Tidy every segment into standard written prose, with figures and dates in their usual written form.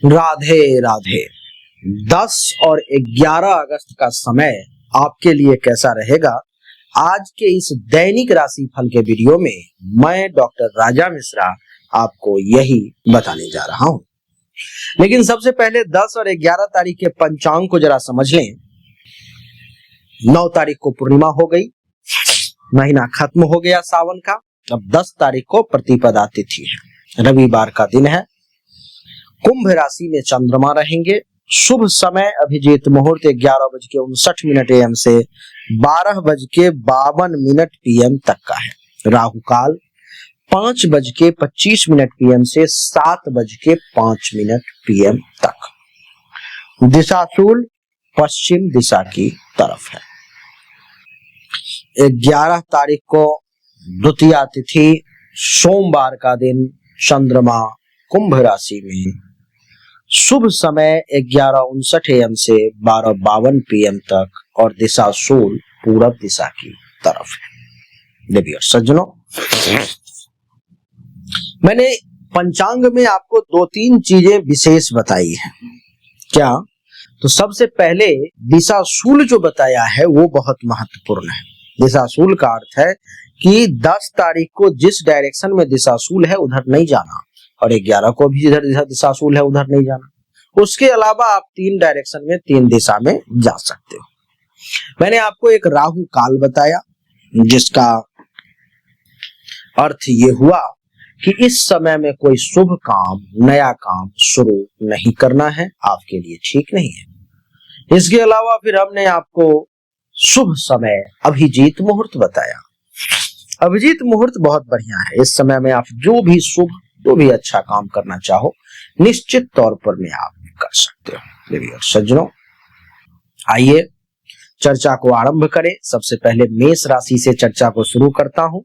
राधे राधे। 10 और 11 अगस्त का समय आपके लिए कैसा रहेगा, आज के इस दैनिक राशि फल के वीडियो में मैं डॉक्टर राजा मिश्रा आपको यही बताने जा रहा हूं। लेकिन सबसे पहले 10 और 11 तारीख के पंचांग को जरा समझ लें। 9 तारीख को पूर्णिमा हो गई, महीना खत्म हो गया सावन का। अब 10 तारीख को प्रतिपदा तिथि है, रविवार का दिन है। कुंभ राशि में चंद्रमा रहेंगे। शुभ समय अभिजीत मुहूर्त 11:59 AM से 12:52 PM तक का है। राहु काल 5:25 PM से 7:05 PM तक। दिशाशूल पश्चिम दिशा की तरफ है। 11 तारीख को द्वितीया तिथि सोमवार का दिन, चंद्रमा कुंभ राशि में। शुभ समय 11:59 AM से 12:52 PM तक और दिशाशूल पूरब दिशा की तरफ है। देवियों सज्जनों, मैंने पंचांग में आपको 2-3 चीजें विशेष बताई हैं। क्या? तो सबसे पहले दिशाशूल जो बताया है वो बहुत महत्वपूर्ण है। दिशाशूल का अर्थ है कि 10 तारीख को जिस डायरेक्शन में दिशाशूल है उधर नहीं जाना, और 11 को भी जिधर दिशाशूल है उधर नहीं जाना। उसके अलावा आप 3 डायरेक्शन में 3 दिशा में जा सकते हो। मैंने आपको एक राहु काल बताया, जिसका अर्थ ये हुआ कि इस समय में कोई शुभ काम, नया काम शुरू नहीं करना है, आपके लिए ठीक नहीं है। इसके अलावा फिर हमने आपको शुभ समय अभिजीत मुहूर्त बताया। अभिजीत मुहूर्त बहुत बढ़िया है। इस समय में आप जो भी शुभ, जो भी अच्छा काम करना चाहो, निश्चित तौर पर में आप कर सकते हो। देवियों सज्जनों, आइए चर्चा को आरंभ करें। सबसे पहले मेष राशि से चर्चा को शुरू करता हूं।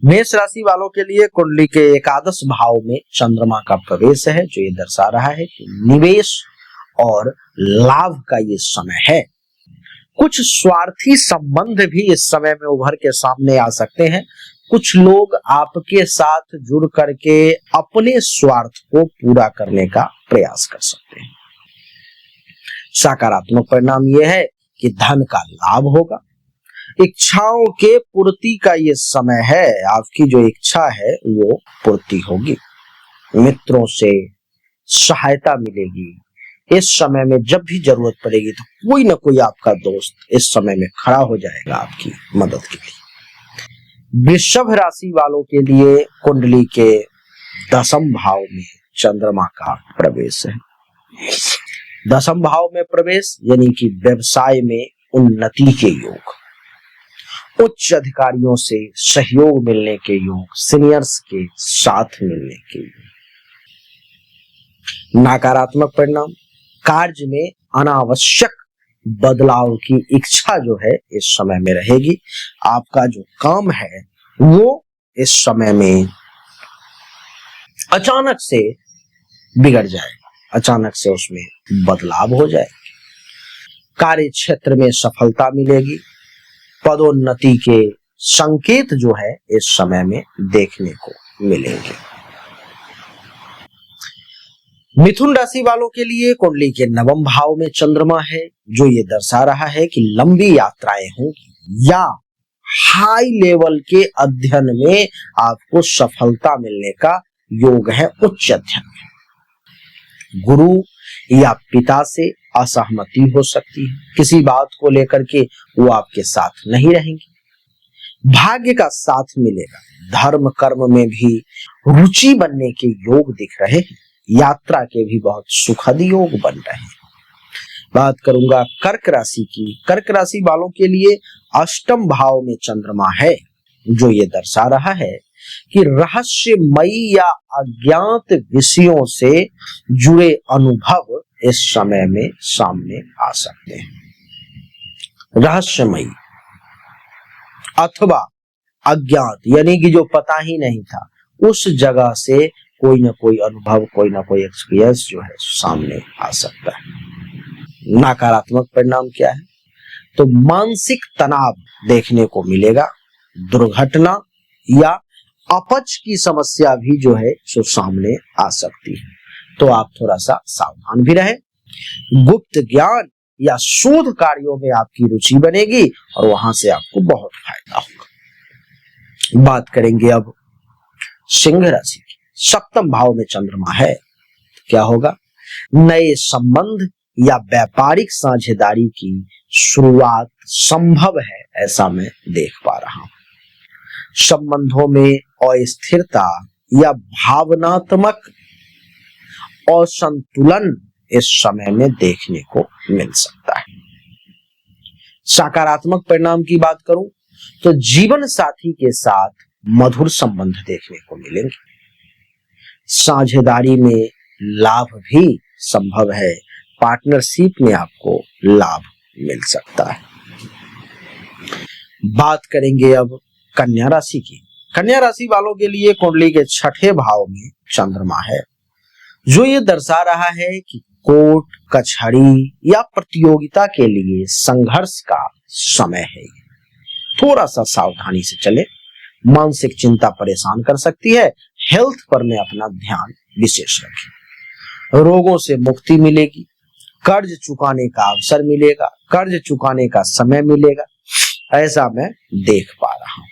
मेष राशि वालों के लिए कुंडली के एकादश भाव में चंद्रमा का प्रवेश है, जो ये दर्शा रहा है कि निवेश और लाभ का ये समय है। कुछ स्वार्थी संबंध भी इस समय में उभर के सामने आ सकते हैं। कुछ लोग आपके साथ जुड़ करके अपने स्वार्थ को पूरा करने का प्रयास कर सकते हैं। सकारात्मक परिणाम यह है कि धन का लाभ होगा। इच्छाओं के पूर्ति का ये समय है। आपकी जो इच्छा है वो पूर्ति होगी। मित्रों से सहायता मिलेगी। इस समय में जब भी जरूरत पड़ेगी तो कोई ना कोई आपका दोस्त इस समय में खड़ा हो जाएगा आपकी मदद के लिए। वृषभ राशि वालों के लिए कुंडली के 10वें भाव में चंद्रमा का प्रवेश है। 10वें भाव में प्रवेश यानी कि व्यवसाय में उन्नति के योग, उच्च अधिकारियों से सहयोग मिलने के योग, सीनियर्स के साथ मिलने के योग। नकारात्मक परिणाम, कार्य में अनावश्यक बदलाव की इच्छा जो है इस समय में रहेगी। आपका जो काम है वो इस समय में अचानक से बिगड़ जाएगा, अचानक से उसमें बदलाव हो जाएगा। कार्य क्षेत्र में सफलता मिलेगी। पदोन्नति के संकेत जो है इस समय में देखने को मिलेंगे। मिथुन राशि वालों के लिए कुंडली के 9वें भाव में चंद्रमा है, जो ये दर्शा रहा है कि लंबी यात्राएं होंगी या हाई लेवल के अध्ययन में आपको सफलता मिलने का योग है। उच्च अध्ययन में गुरु या पिता से असहमति हो सकती है। किसी बात को लेकर के वो आपके साथ नहीं रहेंगे। भाग्य का साथ मिलेगा। धर्म कर्म में भी रुचि बनने के योग दिख रहे हैं। यात्रा के भी बहुत सुखद योग बन रहे हैं। बात करूंगा कर्क राशि की। कर्क राशि वालों के लिए 8वें भाव में चंद्रमा है, जो ये दर्शा रहा है कि रहस्यमयी या अज्ञात विषयों से जुड़े अनुभव इस समय में सामने आ सकते हैं। रहस्यमयी अथवा अज्ञात यानी कि जो पता ही नहीं था, उस जगह से कोई ना कोई अनुभव, कोई ना कोई एक्सपीरियंस जो है सामने आ सकता है। नकारात्मक परिणाम क्या है? तो मानसिक तनाव देखने को मिलेगा। दुर्घटना या अपच की समस्या भी जो है सो सामने आ सकती है। तो आप थोड़ा सा सावधान भी रहें। गुप्त ज्ञान या शोध कार्यों में आपकी रुचि बनेगी और वहां से आपको बहुत फायदा होगा। बात करेंगे अब सिंह राशि की। सप्तम भाव में चंद्रमा है, क्या होगा? नए संबंध या व्यापारिक साझेदारी की शुरुआत संभव है, ऐसा मैं देख पा रहा हूं। संबंधों में अस्थिरता या भावनात्मक असंतुलन इस समय में देखने को मिल सकता है। सकारात्मक परिणाम की बात करूं तो जीवन साथी के साथ मधुर संबंध देखने को मिलेंगे। साझेदारी में लाभ भी संभव है, पार्टनरशिप में आपको लाभ मिल सकता है। बात करेंगे अब कन्या राशि की। कन्या राशि वालों के लिए कुंडली के छठे भाव में चंद्रमा है, जो ये दर्शा रहा है कि कोर्ट कचहरी या प्रतियोगिता के लिए संघर्ष का समय है। थोड़ा सा सावधानी से चले, मानसिक चिंता परेशान कर सकती है। हेल्थ पर में अपना ध्यान विशेष रखें। रोगों से मुक्ति मिलेगी, कर्ज चुकाने का अवसर मिलेगा, कर्ज चुकाने का समय मिलेगा, ऐसा मैं देख पा रहा हूं।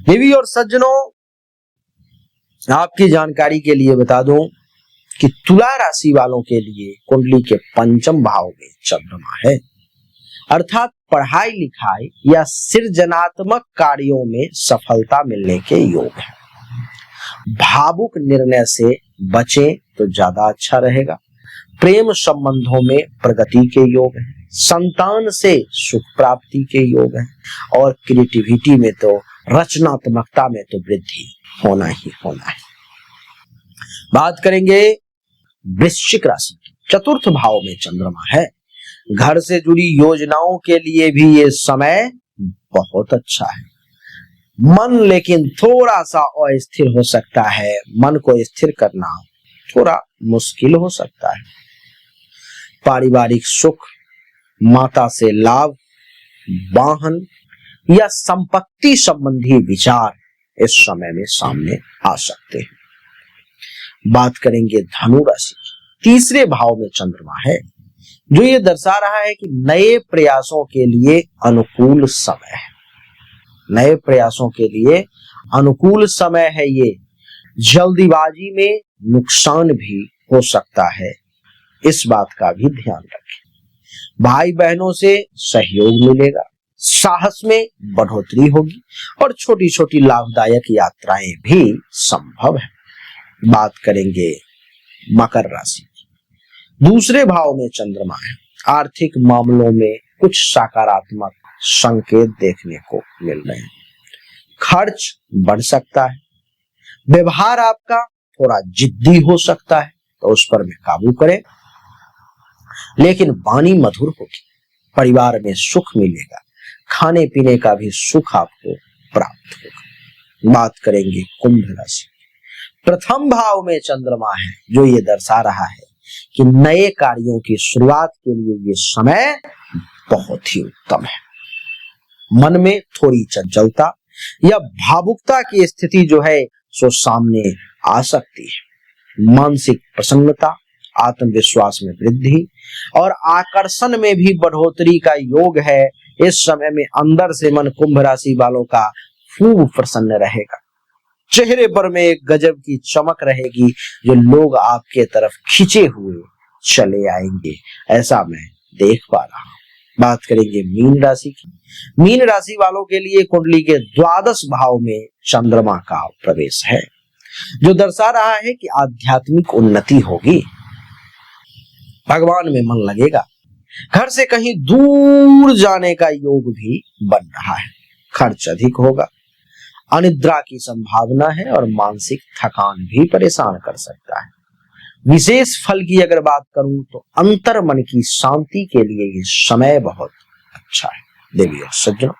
देवी और सज्जनों, आपकी जानकारी के लिए बता दूं कि तुला राशि वालों के लिए कुंडली के पंचम भाव में चंद्रमा है, अर्थात पढ़ाई लिखाई या सृजनात्मक कार्यों में सफलता मिलने के योग है। भावुक निर्णय से बचें तो ज्यादा अच्छा रहेगा। प्रेम संबंधों में प्रगति के योग है, संतान से सुख प्राप्ति के योग है और क्रिएटिविटी में तो रचनात्मकता में तो वृद्धि होना ही होना है। बात करेंगे वृश्चिक राशि की। चतुर्थ भाव में चंद्रमा है। घर से जुड़ी योजनाओं के लिए भी ये समय बहुत अच्छा है। मन लेकिन थोड़ा सा अस्थिर हो सकता है, मन को स्थिर करना थोड़ा मुश्किल हो सकता है। पारिवारिक सुख, माता से लाभ, वाहन या संपत्ति संबंधी विचार इस समय में सामने आ सकते हैं। बात करेंगे धनु राशि। तीसरे भाव में चंद्रमा है, जो ये दर्शा रहा है कि नए प्रयासों के लिए अनुकूल समय है। नए प्रयासों के लिए अनुकूल समय है। ये जल्दीबाजी में नुकसान भी हो सकता है, इस बात का भी ध्यान रखें। भाई बहनों से सहयोग मिलेगा, साहस में बढ़ोतरी होगी और छोटी छोटी लाभदायक यात्राएं भी संभव है। बात करेंगे मकर राशि। दूसरे भाव में चंद्रमा है। आर्थिक मामलों में कुछ सकारात्मक संकेत देखने को मिल रहे हैं। खर्च बढ़ सकता है। व्यवहार आपका थोड़ा जिद्दी हो सकता है, तो उस पर में काबू करें, लेकिन वाणी मधुर होगी। परिवार में सुख मिलेगा, खाने पीने का भी सुख आपको प्राप्त होगा। बात करेंगे कुंभ राशि। प्रथम भाव में चंद्रमा है, जो ये दर्शा रहा है कि नए कार्यों की शुरुआत के लिए ये समय बहुत ही उत्तम है। मन में थोड़ी चंचलता या भावुकता की स्थिति जो है सो सामने आ सकती है। मानसिक प्रसन्नता, आत्मविश्वास में वृद्धि और आकर्षण में भी बढ़ोतरी का योग है। इस समय में अंदर से मन कुंभ राशि वालों का खूब प्रसन्न रहेगा। चेहरे पर में एक गजब की चमक रहेगी, जो लोग आपके तरफ खींचे हुए चले आएंगे, ऐसा मैं देख पा रहा हूं। बात करेंगे मीन राशि की। मीन राशि वालों के लिए कुंडली के द्वादश भाव में चंद्रमा का प्रवेश है, जो दर्शा रहा है कि आध्यात्मिक उन्नति होगी, भगवान में मन लगेगा। घर से कहीं दूर जाने का योग भी बन रहा है। खर्च अधिक होगा, अनिद्रा की संभावना है और मानसिक थकान भी परेशान कर सकता है। विशेष फल की अगर बात करूं तो अंतर मन की शांति के लिए ये समय बहुत अच्छा है। देवी और सज्जनों,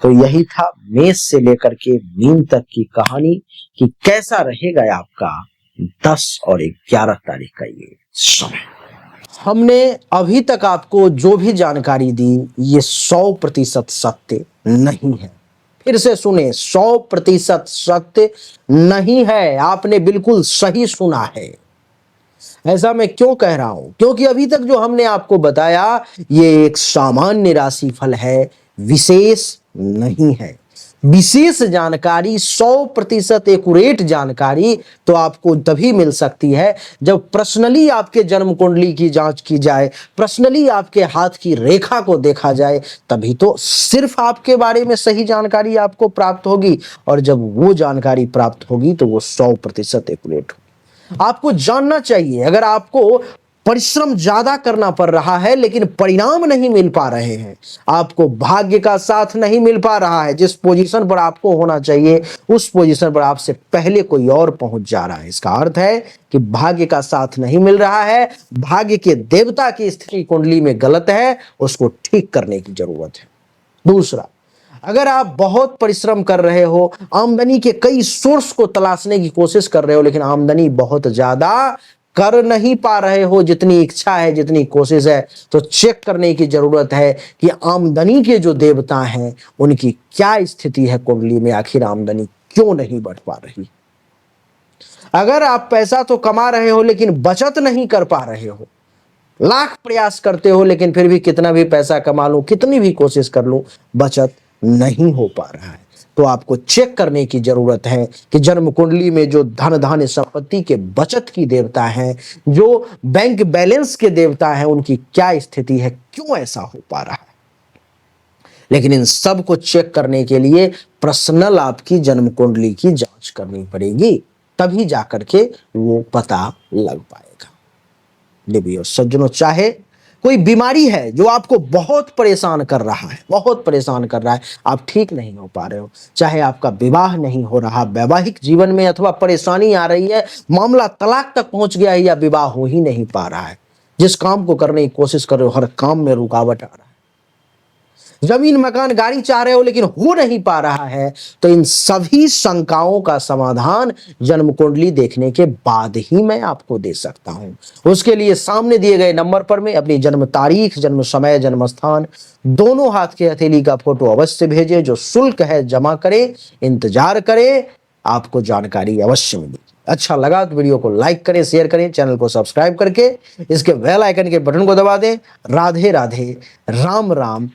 तो यही था मेष से लेकर के मीन तक की कहानी कि कैसा रहेगा आपका 10 और 11 तारीख का ये समय। हमने अभी तक आपको जो भी जानकारी दी ये 100% सत्य नहीं है। फिर से सुने, 100% सत्य नहीं है। आपने बिल्कुल सही सुना है। ऐसा मैं क्यों कह रहा हूं? क्योंकि अभी तक जो हमने आपको बताया ये एक सामान्य राशिफल है, विशेष नहीं है। विशेष जानकारी 100% एक्यूरेट जानकारी तो आपको तभी मिल सकती है जब पर्सनली आपके जन्म कुंडली की जांच की जाए, पर्सनली आपके हाथ की रेखा को देखा जाए, तभी तो सिर्फ आपके बारे में सही जानकारी आपको प्राप्त होगी। और जब वो जानकारी प्राप्त होगी तो वो 100% एक्यूरेट होगी। आपको जानना चाहिए, अगर आपको परिश्रम ज्यादा करना पड़ रहा है लेकिन परिणाम नहीं मिल पा रहे हैं, आपको भाग्य का साथ नहीं मिल पा रहा है, जिस पोजीशन पर आपको होना चाहिए उस पोजीशन पर आपसे पहले कोई और पहुंच जा रहा है, इसका अर्थ है कि भाग्य का साथ नहीं मिल रहा है, भाग्य के देवता की स्थिति कुंडली में गलत है, उसको ठीक करने की जरूरत है। दूसरा, अगर आप बहुत परिश्रम कर रहे हो, आमदनी के कई सोर्स को तलाशने की कोशिश कर रहे हो, लेकिन आमदनी बहुत ज्यादा कर नहीं पा रहे हो जितनी इच्छा है, जितनी कोशिश है, तो चेक करने की जरूरत है कि आमदनी के जो देवता हैं उनकी क्या स्थिति है कुंडली में, आखिर आमदनी क्यों नहीं बढ़ पा रही। अगर आप पैसा तो कमा रहे हो लेकिन बचत नहीं कर पा रहे हो, लाख प्रयास करते हो लेकिन फिर भी कितना भी पैसा कमा लूं, कितनी भी कोशिश कर लूं, बचत नहीं हो पा रहा है, तो आपको चेक करने की जरूरत है कि जन्म कुंडली में जो धन धान्य संपत्ति के बचत की देवता है, जो बैंक बैलेंस के देवता है, उनकी क्या स्थिति है, क्यों ऐसा हो पा रहा है। लेकिन इन सब को चेक करने के लिए पर्सनल आपकी जन्म कुंडली की जांच करनी पड़ेगी, तभी जाकर के वो पता लग पाएगा। देवियों सज्जनों, चाहे कोई बीमारी है जो आपको बहुत परेशान कर रहा है, बहुत परेशान कर रहा है, आप ठीक नहीं हो पा रहे हो, चाहे आपका विवाह नहीं हो रहा, वैवाहिक जीवन में अथवा परेशानी आ रही है, मामला तलाक तक पहुंच गया है या विवाह हो ही नहीं पा रहा है, जिस काम को करने की कोशिश कर रहे हो हर काम में रुकावट आ रहा है, जमीन मकान गाड़ी चाह रहे हो लेकिन हो नहीं पा रहा है, तो इन सभी शंकाओं का समाधान जन्म कुंडली देखने के बाद ही मैं आपको दे सकता हूं। उसके लिए सामने दिए गए नंबर पर में अपनी जन्म तारीख, जन्म समय, जन्म स्थान, दोनों हाथ के हथेली का फोटो अवश्य भेजें, जो शुल्क है जमा करें, इंतजार करें, आपको जानकारी अवश्य मिलेगी। अच्छा लगा तो वीडियो को लाइक करें, शेयर करें, चैनल को सब्सक्राइब करके इसके बेल आइकन के बटन को दबा दें। राधे राधे, राम राम।